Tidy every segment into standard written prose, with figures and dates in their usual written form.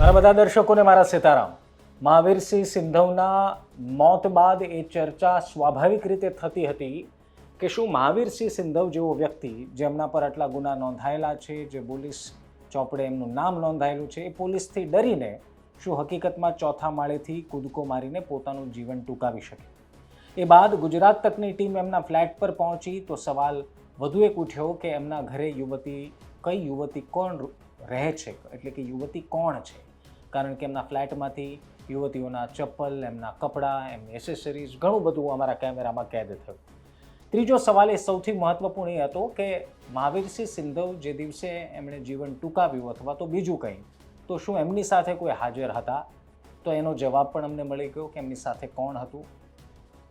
મારા બધા દર્શકોને મારા સીતારામ. મહાવીરસિંહ સિંધવના મોત બાદ એ ચર્ચા સ્વાભાવિક રીતે થતી હતી કે શું મહાવીરસિંહ સિંધવ જેવો વ્યક્તિ જેમના પર આટલા ગુના નોંધાયેલા છે, જે પોલીસ ચોપડે એમનું નામ નોંધાયેલું છે, એ પોલીસથી ડરીને શું હકીકતમાં ચોથા માળેથી કૂદકો મારીને પોતાનું જીવન ટૂંકાવી શકે? એ બાદ ગુજરાત તકની ટીમ એમના ફ્લેટ પર પહોંચી તો સવાલ વધુ એક ઉઠ્યો કે એમના ઘરે કઈ યુવતી કોણ રહે છે, એટલે કે યુવતી કોણ છે? કારણ કે એમના ફ્લેટમાંથી યુવતીઓના ચપ્પલ, એમના કપડાં, એમની એસેસરીઝ ઘણું બધું અમારા કેમેરામાં કેદ થયું. ત્રીજો સવાલ એ સૌથી મહત્વપૂર્ણ એ હતો કે મહાવીરસિંહ સિંધવ જે દિવસે એમણે જીવન ટૂંકાવ્યું અથવા તો બીજું કંઈ, તો શું એમની સાથે કોઈ હાજર હતા? તો એનો જવાબ પણ અમને મળી ગયો કે એમની સાથે કોણ હતું.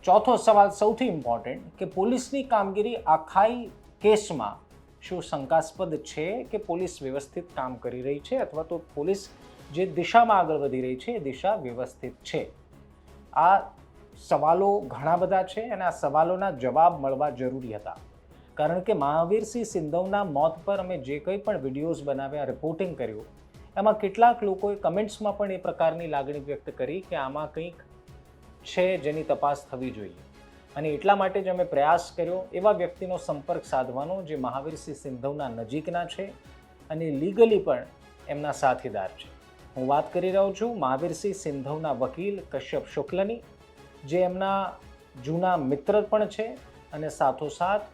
ચોથો સવાલ સૌથી ઇમ્પોર્ટન્ટ કે પોલીસની કામગીરી આખાઈ કેસમાં શું શંકાસ્પદ છે કે પોલીસ વ્યવસ્થિત કામ કરી રહી છે અથવા તો પોલીસ જે દિશામાં આગળ વધી રહી છે એ દિશા વ્યવસ્થિત છે? આ સવાલો ઘણા બધા છે અને આ સવાલોના જવાબ મળવા જરૂરી હતા. કારણ કે મહાવીરસિંહ સિંધવના મોત પર અમે જે કંઈ પણ વિડીયોઝ બનાવ્યા, રિપોર્ટિંગ કર્યું, એમાં કેટલાક લોકોએ કમેન્ટ્સમાં પણ એ પ્રકારની લાગણી વ્યક્ત કરી કે આમાં કંઈક છે જેની તપાસ થવી જોઈએ. અને એટલા માટે જ અમે પ્રયાસ કર્યો એવા વ્યક્તિનો સંપર્ક સાધવાનો જે મહાવીરસિંહ સિંધવના નજીકના છે અને લીગલી પણ એમના સાથીદાર છે. હું વાત કરી રહ્યો છું મહાવીરસિંહ સિંધવના વકીલ કશ્યપ શુક્લની, જે એમના જૂના મિત્ર પણ છે અને સાથોસાથ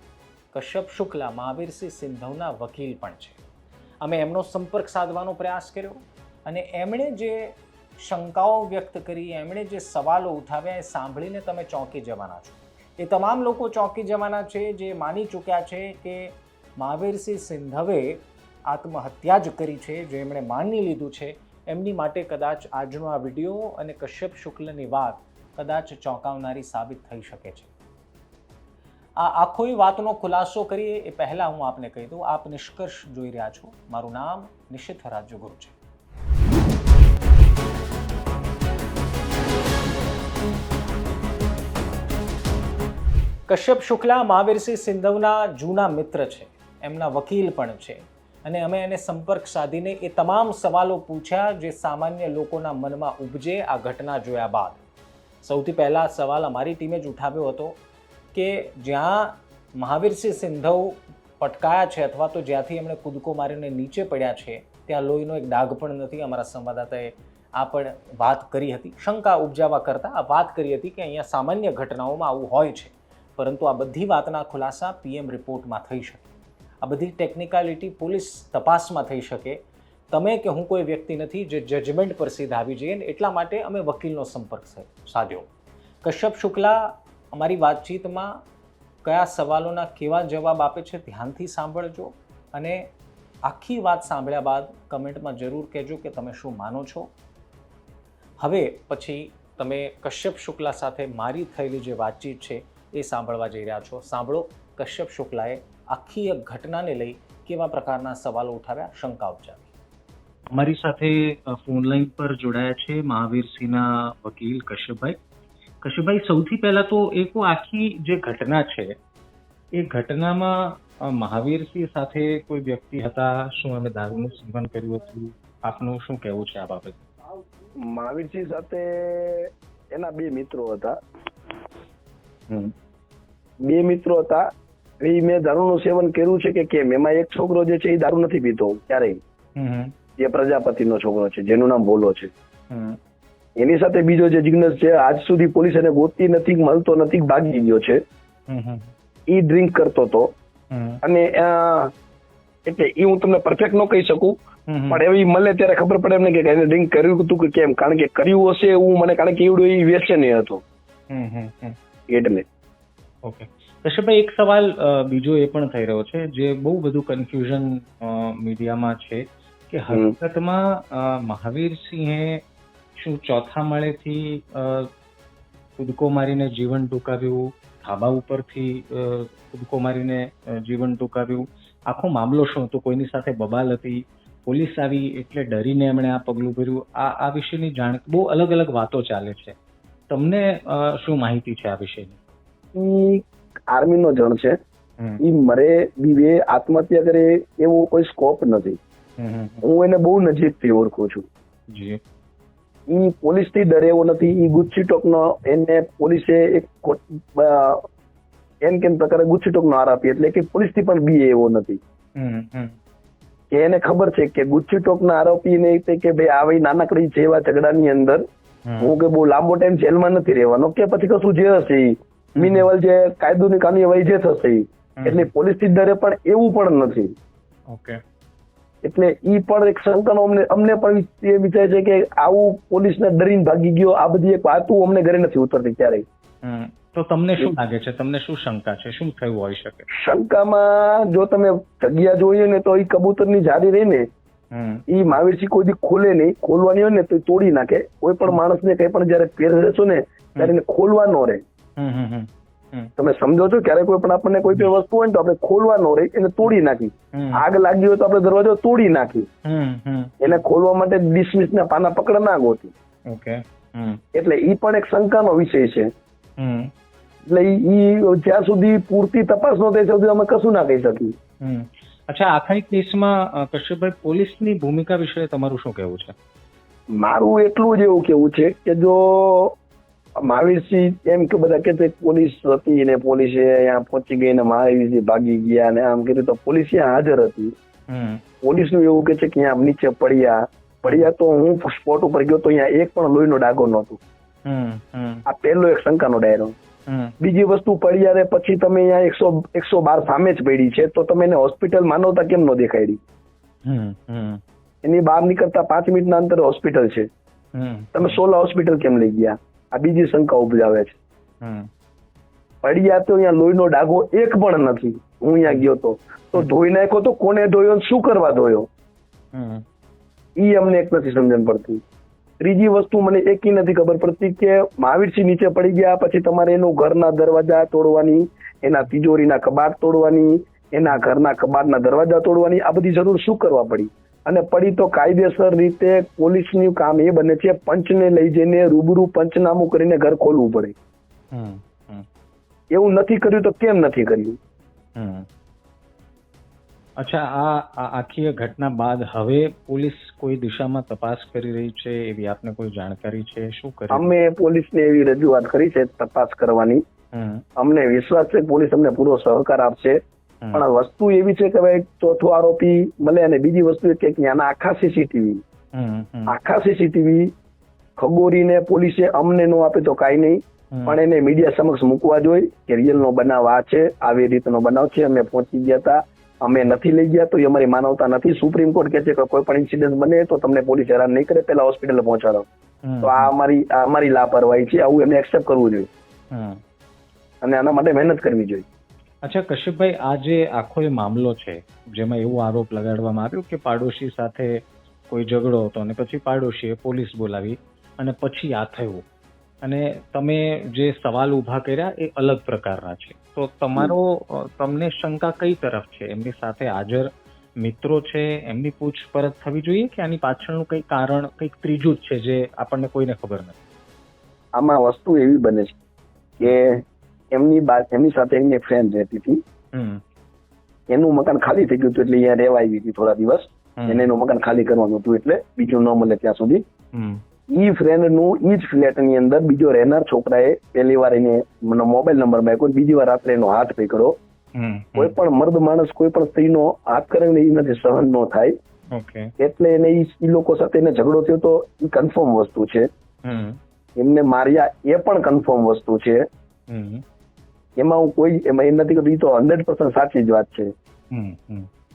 કશ્યપ શુક્લા મહાવીરસિંહ સિંધવના વકીલ પણ છે. અમે એમનો સંપર્ક સાધવાનો પ્રયાસ કર્યો અને એમણે જે શંકાઓ વ્યક્ત કરી, એમણે જે સવાલો ઉઠાવ્યા, એ સાંભળીને તમે ચોંકી જવાના છો. એ તમામ લોકો ચોંકી જવાના છે જે માની ચૂક્યા છે કે મહાવીરસિંહ સિંધવે આત્મહત્યા જ કરી છે, જે એમણે માની લીધું છે. એમની માટે કદાચ આજનો આ વિડીયો અને કશ્યપ શુક્લની વાત કદાચ ચોંકાવનારી સાબિત થઈ શકે છે. આ આખોઈ વાતનો ખુલાસો કરીએ એ પહેલાં હું આપને કહી દઉં, આપ નિષ્કર્ષ જોઈ રહ્યા છો. મારું નામ નિશિત રાજ્યગુરુ છે. કશ્યપ શુક્લા મહાવીરસિંહ સિંધવના જૂના મિત્ર છે, એમના વકીલ પણ છે અને અમે એને સંપર્ક સાધીને એ તમામ સવાલો પૂછ્યા જે સામાન્ય લોકોના મનમાં ઉપજે આ ઘટના જોયા બાદ. સૌથી પહેલાં સવાલ અમારી ટીમે જ ઉઠાવ્યો હતો કે જ્યાં મહાવીરસિંહ સિંધવ પટકાયા છે અથવા તો જ્યાંથી એમણે કૂદકો મારીને નીચે પડ્યા છે ત્યાં લોહીનો એક ડાઘ પણ નથી. અમારા સંવાદદાતાએ આ પણ વાત કરી હતી, શંકા ઉપજાવવા કરતાં આ વાત કરી હતી કે અહીંયા સામાન્ય ઘટનાઓમાં આવું હોય છે, પરંતુ આ બધી વાતના ખુલાસા પીએમ રિપોર્ટમાં થઈ શકે. આ બધી ટેકનિકાલિટી પોલીસ તપાસમાં થઈ શકે. તમે કે હું કોઈ વ્યક્તિ નથી જે જજમેન્ટ પર સીધા આવી જઈએ, ને એટલા માટે અમે વકીલનો સંપર્ક સાધ્યો. કશ્યપ શુક્લા અમારી વાતચીતમાં કયા સવાલોના કેવા જવાબ આપે છે ધ્યાનથી સાંભળજો અને આખી વાત સાંભળ્યા બાદ કમેન્ટમાં જરૂર કહેજો કે તમે શું માનો છો. હવે પછી તમે કશ્યપ શુક્લા સાથે મારી થયેલી જે વાતચીત છે એ સાંભળવા જઈ રહ્યા છો. સાંભળો કશ્યપ શુક્લાએ આખી એક ઘટનાને લઈ કેવા પ્રકારના સવાલો ઉઠાવ્યા, શંકા ઉપજાવી. અમારી સાથે ફોન લાઈન પર જોડાયા છે મહાવીરસિંહના વકીલ કશ્યપભાઈ. કશ્યપભાઈ, સૌથી પહેલા તો એક આખી જે ઘટના છે એ ઘટનામાં મહાવીરસિંહ સાથે કોઈ વ્યક્તિ હતા? શું અમે દારૂનું સેવન કર્યું હતું? આપનું શું કહેવું છે આ બાબતે? મહાવીરસિંહ સાથે એના બે મિત્રો હતા. એ મેં દારૂનું સેવન કર્યું છે કે કેમ, એમાં એક છોકરો જે છે એ દારૂ નથી પીતો ક્યારેય, જે પ્રજાપતિનો છોકરો છે જેનું નામ ભોલો છે. એની સાથે બીજો જે જિગ્નેશ છે, આજ સુધી પોલીસ એને ગોતતી નથી, મળતો નથી, ભાગી ગયો છે. ઈ ડ્રિંક કરતો હતો અને એટલે એ હું તમને પરફેક્ટ ન કહી શકું, પણ એવી મળે ત્યારે ખબર પડે એમને કે એને ડ્રિંક કર્યું હતું કે કેમ, કારણ કે કર્યું હશે એવું મને, કારણ કે એવડું એ વ્યસન હતો એટલે. ઓકે કશ્યપભાઈ, એક સવાલ બીજો એ પણ થઈ રહ્યો છે જે બહુ બધું કન્ફ્યુઝન મીડિયામાં છે કે હકીકતમાં મહાવીરસિંહે શું ચોથા માળેથી કૂદકો મારીને જીવન ટૂંકાવ્યું, ધાબા ઉપરથી કૂદકો મારીને જીવન ટૂંકાવ્યું? આખો મામલો શું હતો? કોઈની સાથે બબાલ હતી? પોલીસ આવી એટલે ડરીને એમણે આ પગલું ભર્યું? આ વિશેની જાણ બહુ અલગ અલગ વાતો ચાલે છે. તમને શું માહિતી છે આ વિશેની? આર્મી નો જણ છે, ઈ મરે બીવે આત્મહત્યા કરે એવો કોઈ સ્કોપ નથી. હું એને બહુ નજીકથી ઓળખું છું. જી. ઈ પોલીસ થી ડરે એવો નથી. ઈ ગુજસીટોક નો એને પોલીસે એક એમ કેમ પ્રકારે ગુજસીટોક નો આરોપી, એટલે કે પોલીસ થી પણ બીએ એવો નથી. કે એને ખબર છે કે ગુજસીટોક ના આરોપી ને કે ભાઈ આવી નાનકડી જેવા ઝઘડાની અંદર હું કે બહુ લાંબો ટાઈમ જેલમાં નથી રહેવાનો, કે પછી કશું જે હશે મિનેવલ જે કાયદોની કાર્યવાહી જે થશે એટલે પોલીસ થી ડરે પણ એવું પણ નથી. ઓકે. એટલે ઈ પણ એક શંકાનો અમને પણ એ વિચાર છે કે આવું પોલીસને ડરીને ભાગી ગયો, આ બધી એક વાતો અમને ઘરે નથી ઉતરતી ક્યારેય. તો તમને શું લાગે છે, તમને શું શંકા છે, શું થયું હોઈ શકે? શંકામાં જો તમે જગ્યા જોઈએ ને તો ઈ કબૂતરની જારી રહી ને ઈ મહાવીરસિંહ કોઈ દી ખોલે નહીં. ખોલવાની હોય ને તો તોડી નાખે. કોઈ પણ માણસને કઈ પણ જયારે પહેરશો ને ત્યારે એને ખોલવા ન રહે. તમે સમજો છો, ક્યારે કોઈ પણ આપણને કોઈ પણ વસ્તુ હોય ને તો આપણે ખોલવા ન રહે, એને તોડી નાખી. આગ લાગી હોય તો આપણે દરવાજો તોડી નાખી. એને ખોલવા માટે ડિસમિસ ના પાના પકડ ના ગોતી. ઓકે. એટલે ઈ પણ એક શંકાનો વિષય છે. એટલે ઈ જ્યાં સુધી પૂરતી તપાસ ન થાય સુધી અમે કશું ના કહી શકીએ. અચ્છા, આખા કેસમાં કશ્યપભાઈ પોલીસની ભૂમિકા વિશે તમારું શું કહેવું છે? મારું એટલું જ એવું કેવું છે કે જો મહાવીરસિંહ એમ કે બધા કે પોલીસ હતી ને પોલીસે અહીંયા પહોંચી ગઈ ને મહાવીરસિંહ ભાગી ગયા ને આમ કર્યું, તો પોલીસ ત્યાં હાજર હતી. પોલીસનું એવું કે છે કે અહીંયા નીચે પડ્યા તો હું સ્પોટ ઉપર ગયો તો અહીંયા એક પણ લોહીનો ડાઘો નહોતો. આ પહેલો એક શંકાનો ડાયરો. બીજી વસ્તુ, પડ્યા રે પછી તમે અહીંયા 112 સામે જ પડી છે તો તમે એને હોસ્પિટલ માનવતા કેમ ન દેખાડી? એની બહાર નીકળતા 5 મિનિટના અંતરે હોસ્પિટલ છે, તમે 16 હોસ્પિટલ કેમ લઈ ગયા? આ બીજી શંકા ઉપજાવે છે. પડ્યા તો અહીંયા લોહીનો ડાઘો એક પણ નથી. હું અહીંયા ગયો તો ધોઈ નાખ્યો તો કોને ધોયો, શું કરવા ધોયો, ઈ અમને એક નથી સમજણ પડતી. ત્રીજી વસ્તુ મને એકી નથી ખબર પડતી કે મહાવીરસિંહ નીચે પડી ગયા પછી તમારે એનું ઘરના દરવાજા તોડવાની, એના તિજોરીના કબાટ તોડવાની, એના ઘરના કબાટના દરવાજા તોડવાની, આ બધી જરૂર શું કરવા પડી? અને પડી તો કાયદેસર રીતે પોલીસનું કામ એ બને છે પંચને લઈ જઈને રૂબરૂ પંચનામું કરીને ઘર ખોલવું પડે. એવું નથી કર્યું તો કેમ નથી કર્યું? અચ્છા, આ આખી ઘટના બાદ હવે પોલીસ કોઈ દિશામાં તપાસ કરી રહી છે એવી આપને કોઈ જાણકારી છે? શું કરી? અમે પોલીસને એવી રજૂઆત કરી છે તપાસ કરવાની. અમને વિશ્વાસ છે પોલીસ અમને પૂરો સહકાર આપશે. પણ વસ્તુ એવી છે કે ભાઈ ચોથો આરોપી મળે, અને બીજી વસ્તુ એ કે ત્યાંના આખા સીસીટીવી ખગોરીને પોલીસે અમને નો આપે તો કાંઈ નહીં, પણ એને મીડિયા સમક્ષ મૂકવા જોઈએ કે રિયલ નો બનાવ આ છે, આવી રીતનો બનાવ છે, અમે પહોંચી ગયા હતા, અમે નથી લઈ ગયા તો એ અમારી માનવતા નથી. સુપ્રીમ કોર્ટ કહે છે કે કોઈ પણ ઇન્સિડન્ટ બને તો તમને પોલીસ હેરાન નહીં કરે, પેલા હોસ્પિટલ પહોંચાડો. તો આ અમારી લાપરવાહી છે, આવું એમને એક્સેપ્ટ કરવું જોઈએ અને આના માટે મહેનત કરવી જોઈએ. અચ્છા કશ્યપભાઈ, આ જે આખો એ મામલો છે જેમાં એવો આરોપ લગાડવામાં આવ્યો કે પાડોશી સાથે કોઈ ઝઘડો હતો અને પછી પાડોશીએ પોલીસ બોલાવી અને પછી આ થયું, અને તમે જે સવાલ ઉભા કર્યા એ અલગ પ્રકારના છે, તો તમને શંકા કઈ તરફ છે? એમની સાથે હાજર મિત્રો છે એમની પૂછપરછ થવી જોઈએ કે આની પાછળનું કઈ કારણ કઈક ત્રીજું જ છે જે આપણને કોઈને ખબર નથી? આમાં વસ્તુ એવી બને છે કે એમની સાથે એમની ફ્રેન્ડ રહેતી હતી, એનું મકાન ખાલી થઈ ગયું હતું એટલે અહીંયા રહેવા આવી હતી થોડા દિવસ. એને એનું મકાન ખાલી કરવાનું હતું એટલે બીજું ન મળે ત્યાં સુધી. ઈ ફ્રેન્ડ નું ઈ જ ફ્લેટ ની અંદર બીજો રહેનાર છોકરાએ પહેલી વાર એને મોબાઈલ નંબર માંગ્યો, બીજી વાર રાત્રે એનો હાથ પકડ્યો. કોઈ પણ મર્દ માણસ કોઈ પણ સ્ત્રીનો હાથ કરે ને એનાથી સહન ન થાય, એટલે એને ઈ લોકો સાથે એને ઝઘડો થયો તો એ કન્ફર્મ વસ્તુ છે. એમને માર્યા એ પણ કન્ફર્મ વસ્તુ છે. એમાં એમાં એમ નથી કે તો 100% સાચી જ વાત છે,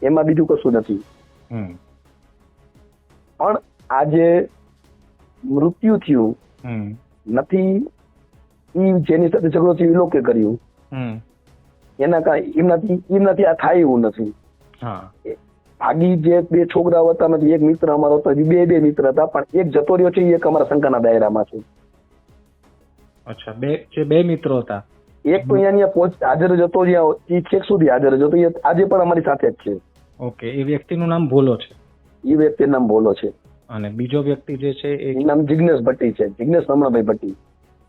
એમાં બીજું કશું નથી. પણ આજે મૃત્યુ થયું નથી, જેની સાથે ઝઘડો થયો એ લોકો કર્યું, એના કાંઈ એમનાથી આ થાય એવું નથી. ભાગી જે 2 છોકરાઓ હતા નથી, એક મિત્ર અમારો હતો, બે મિત્ર હતા, પણ એક જતો રહ્યો છે એ એક અમારા શંકાના દાયરામાં છે. અચ્છા, બે મિત્રો હતા. એક તો અહીંયા હાજર જતો જ્યાં એ છેક સુધી હાજર જતો, એ આજે પણ અમારી સાથે જ છે. ઓકે, એ વ્યક્તિનું નામ ભોલો છે? એ વ્યક્તિનું નામ ભોલો છે. અને બીજો વ્યક્તિ જે છે એ નામ જિગ્નેશ ભટ્ટી છે, જિગ્નેશ રમણાભાઈ ભટ્ટી.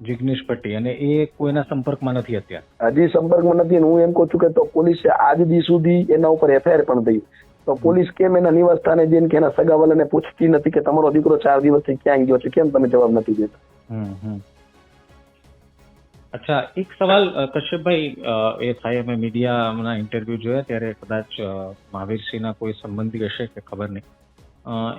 જિગ્નેશ ભટ્ટી. અને એ કોઈના સંપર્કમાં નથી અત્યારે? હજી સંપર્કમાં નથી. હું એમ કહું છું કે તો પોલીસે આજ દી સુધી એના ઉપર એફઆઈઆર પણ થઈ. તો પોલીસ કેમ એના નિવાસ સ્થાને જઈને કે એના સગાવાલાને પૂછતી નથી કે તમારો દીકરો 4 દિવસથી ક્યાં ગયો છે, કેમ તમે જવાબ નથી દેતા? અચ્છા, એક સવાલ કશ્યપભાઈ એ થાય, અમે મીડિયાના ઇન્ટરવ્યુ જોયા ત્યારે કદાચ મહાવીરસિંહના કોઈ સંબંધી હશે કે ખબર નહીં,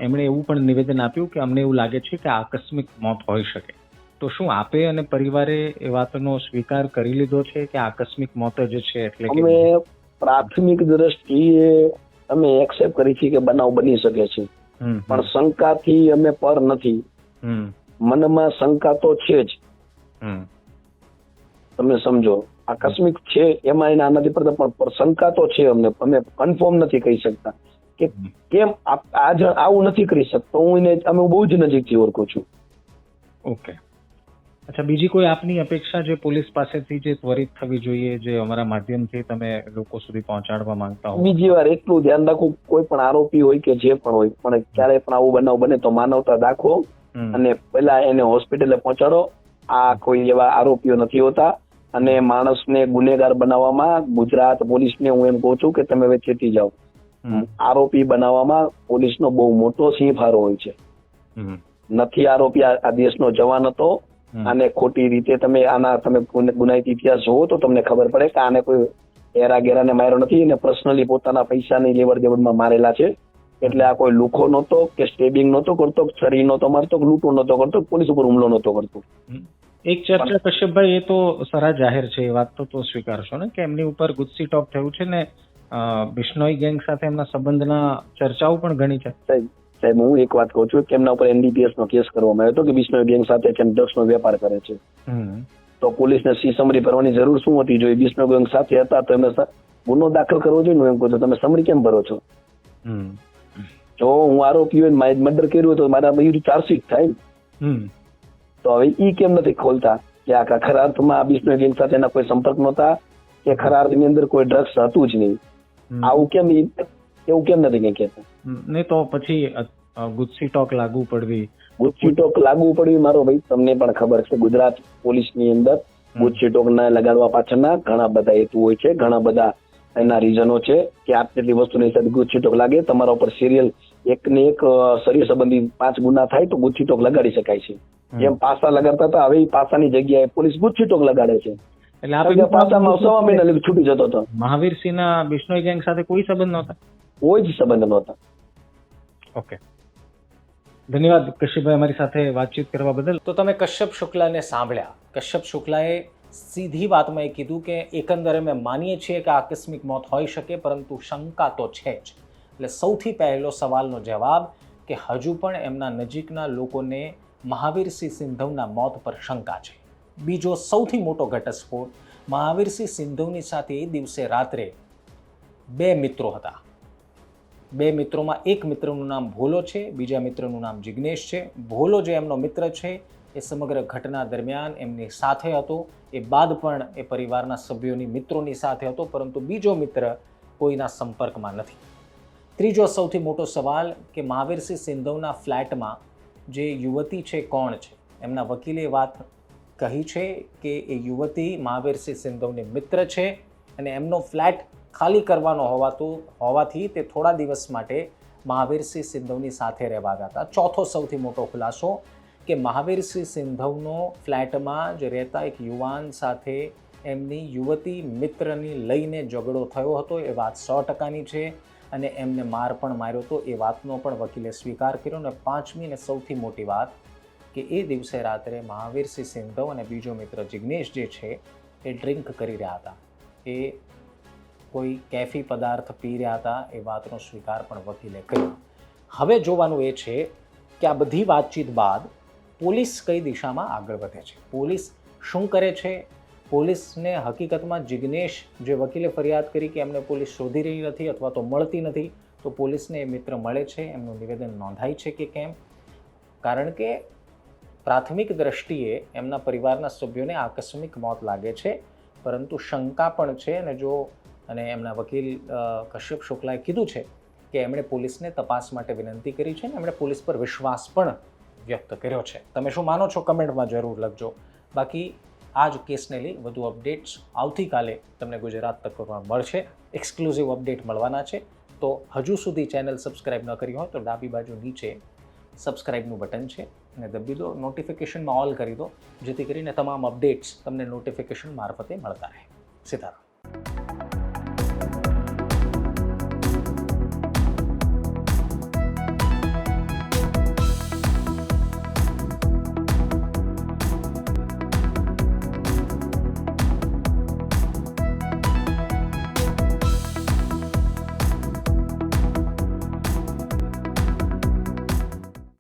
એમણે એવું પણ નિવેદન આપ્યું કે અમને એવું લાગે છે કે આકસ્મિક મોત હોઈ શકે. તો શું આપે અને પરિવારે એ વાતનો સ્વીકાર કરી લીધો છે કે આકસ્મિક મોત જ છે? એટલે કે અમે પ્રાથમિક દ્રષ્ટિએ અમે એક્સેપ્ટ કરી છે કે બનાવ બની શકે છે, પણ શંકાથી અમે પર નથી. મનમાં શંકા તો છે જ, તમે સમજો. આકસ્મિક છે એમાં એના નથી પડતા, પણ શંકા તો છે અમને. અમે કન્ફર્મ નથી કહી શકતા કે કેમ આજ આવું નથી કરી શકતો. હું એને અમે બહુ જ નજીકથી ઓળખું છું. ઓકે. અચ્છા, બીજી કોઈ આપની અપેક્ષા જે પોલીસ પાસેથી જે ત્વરિત થવી જોઈએ, જે અમારા માધ્યમથી તમે લોકો સુધી પહોંચાડવા માંગતા હો? બીજી વાર એટલું ધ્યાન રાખવું, કોઈ પણ આરોપી હોય કે જે પણ હોય, પણ ક્યારે પણ આવું બનાવ બને તો માનવતા દાખવો અને પહેલા એને હોસ્પિટલે પહોંચાડો. આ કોઈ એવા આરોપીઓ નથી હોતા, અને માણસને ગુનેગાર બનાવવામાં ગુજરાત પોલીસને હું એમ કહું છું કે તમે હવે ચેતી જાઓ. આરોપી બનાવવામાં પોલીસનો બહુ મોટો સિંહ ફાળો હોય છે. નથી આરોપી આ દેશનો જવાન હતો, અને ખોટી રીતે તમે ગુનાહિત ઇતિહાસ જોવો તો તમને ખબર પડે કે આને કોઈ એરા ગેરાને માર્યો નથી, એને પર્સનલી પોતાના પૈસાની લેવડ દેવડમાં મારેલા છે. એટલે આ કોઈ લુખો નહોતો કે સ્ટેબિંગ નહોતો કરતો, છરી નહોતો મારતો, લૂંટો નહોતો કરતો, પોલીસ ઉપર હુમલો નહોતો કરતો. એક ચર્ચા કશ્યપભાઈ, એ તો સરા જાહેર છે, એ વાત તો સ્વીકારશો ને કે એમની ઉપર ગુસ્સી ટોપ થયું છે ને બિશ્નોઈ ગેંગ સાથે એમના સંબંધના ચર્ચાઓ પણ ઘણી છે. સાહેબ, હું એક વાત કહું છું કે એમના ઉપર NDPS નો કેસ કરવામાં આવ્યો હતો કે બિશ્નોઈ ગેંગ સાથે ડ્રગ્સનો વેપાર કરે છે. તો પોલીસને સી સમરી ભરવાની જરૂર શું હતી? જો બિશ્નોઈ ગેંગ સાથે હતા તો એમને ગુનો દાખલ કરવો જોઈએ. એમ કહું છું, તમે સમરી કેમ ભરો છો? જો હું આરોપી હોય, મર્ડર કર્યું તો મારા ચાર્જશીટ થાય. તો હવે ઈ કેમ નથી ખોલતા કે આ ખરા અર્થમાં બિશ્નોઈ ગેંગ સાથે એના કોઈ સંપર્ક નહોતા, કે ખરા અર્થની અંદર કોઈ ડ્રગ્સ હતું જ નહીં? આવું કેમ, એવું કેમ નથી કઈ કહેતા? નહીં તો પછી ગુસ્સી ટોક લાગુ પડવી. ગુસ્સી ટોક લાગુ પડવી, મારો ભાઈ તમને પણ ખબર છે, ગુજરાત પોલીસની અંદર ગુસ્સી ટોક ના લગાડવા પાછળના ઘણા બધા હેતુ હોય છે, ઘણા બધા એના રીઝનો છે કે આટલી વસ્તુની સાથે ગુસ્સી ટોક લાગે. તમારા ઉપર સિરિયલ એક ને એક શરીર સંબંધી 5 ગુના થાય તો ગુસ્સી ટોક લગાડી શકાય છે. જેમ પાસા લગાડતા હતા, હવે પાસાની જગ્યાએ પોલીસ ગુસ્સી ટોક લગાડે છે. એટલે પાસામાં 6 મહિના લગી છૂટી જતો હતો. મહાવીરસિંહના બિશ્નોઈ ગેંગ સાથે કોઈ સંબંધ નહોતા? કોઈ જ સંબંધ નહોતા. ઓકે, ધન્યવાદ કશ્યપભાઈ અમારી સાથે વાતચીત કરવા બદલ. તો તમે કશ્યપ શુક્લાને સાંભળ્યા. કશ્યપ શુક્લાએ સીધી વાતમાં એ કીધું કે એકંદરે અમે માનીએ છીએ કે આકસ્મિક મોત હોઈ શકે, પરંતુ શંકા તો છે જ. એટલે સૌથી પહેલો સવાલનો જવાબ કે હજુ પણ એમના નજીકના લોકોને મહાવીરસિંહ સિંધવના મોત પર શંકા છે. બીજો સૌથી મોટો ઘટસ્ફોટ, મહાવીરસિંહ સિંધવની સાથે એ દિવસે રાત્રે 2 મિત્રો હતા. 2 મિત્રોમાં એક મિત્રનું નામ ભોલો છે, બીજા મિત્રનું નામ જિગ્નેશ છે. ભોલો જે એમનો મિત્ર છે એ સમગ્ર ઘટના દરમિયાન એમની સાથે હતો, એ બાદ પણ એ પરિવારના સભ્યોની મિત્રોની સાથે હતો, પરંતુ બીજો મિત્ર કોઈના સંપર્કમાં નથી. ત્રીજો સૌથી મોટો સવાલ કે મહાવીરસિંહ સિંધવના ફ્લેટમાં જે યુવતી છે કોણ છે? એમના વકીલે વાત કહી છે કે એ યુવતી મહાવીરસિંહ સિંધવની મિત્ર છે, અને એમનો ફ્લેટ ખાલી કરવાનો હોવાથી તે થોડા દિવસ માટે મહાવીરસિંહ સિંધવની સાથે રહેવા ગયા હતા. ચોથો સૌથી મોટો ખુલાસો કે મહાવીરસિંહ સિંધવનો ફ્લેટમાં જ રહેતા એક યુવાન સાથે એમની યુવતી મિત્રની લઈને ઝઘડો થયો હતો. એ વાત 100%ની છે, અને એમને માર પણ માર્યો હતો, એ વાતનો પણ વકીલે સ્વીકાર કર્યો. અને 5મી અને સૌથી મોટી વાત કે એ દિવસે રાત્રે મહાવીરસિંહ સિંધવ અને બીજો મિત્ર જિગ્નેશ જે છે એ ડ્રિંક કરી રહ્યા હતા, એ કોઈ કેફી પદાર્થ પી રહ્યા હતા, એ વાતનો સ્વીકાર પણ વકીલે કર્યો. હવે જોવાનું એ છે કે આ બધી વાતચીત બાદ પોલીસ કઈ દિશામાં આગળ વધે છે, પોલીસ શું કરે છે. પોલીસને હકીકતમાં જિગ્નેશ જે વકીલે ફરિયાદ કરી કે એમને પોલીસ શોધી રહી નથી અથવા તો મળતી નથી, તો પોલીસને એ મિત્ર મળે છે, એમનું નિવેદન નોંધાય છે કે કેમ? કારણ કે પ્રાથમિક દ્રષ્ટિએ એમના પરિવારના સભ્યોને આકસ્મિક મોત લાગે છે, પરંતુ શંકા પણ છે. અને એમના વકીલ કશ્યપ શુક્લાએ કીધું છે કે એમણે પોલીસને તપાસ માટે વિનંતી કરી છે, અને એમણે પોલીસ પર વિશ્વાસ પણ વ્યક્ત કર્યો છે. તમે શું માનો છો કમેન્ટમાં જરૂર લખજો. બાકી આ જ કેસને લઈ વધુ અપડેટ્સ આવતીકાલે તમને ગુજરાત તકમાં મળશે. એક્સક્લુઝિવ અપડેટ મળવાના છે. તો હજુ સુધી ચેનલ સબસ્ક્રાઇબ ન કરી હોય તો ડાબી બાજુ નીચે સબસ્ક્રાઇબનું બટન છે અને દબી દો, નોટિફિકેશનમાં ઓલ કરી દો, જેથી કરીને તમામ અપડેટ્સ તમને નોટિફિકેશન મારફતે મળતા રહે. સીતારામ.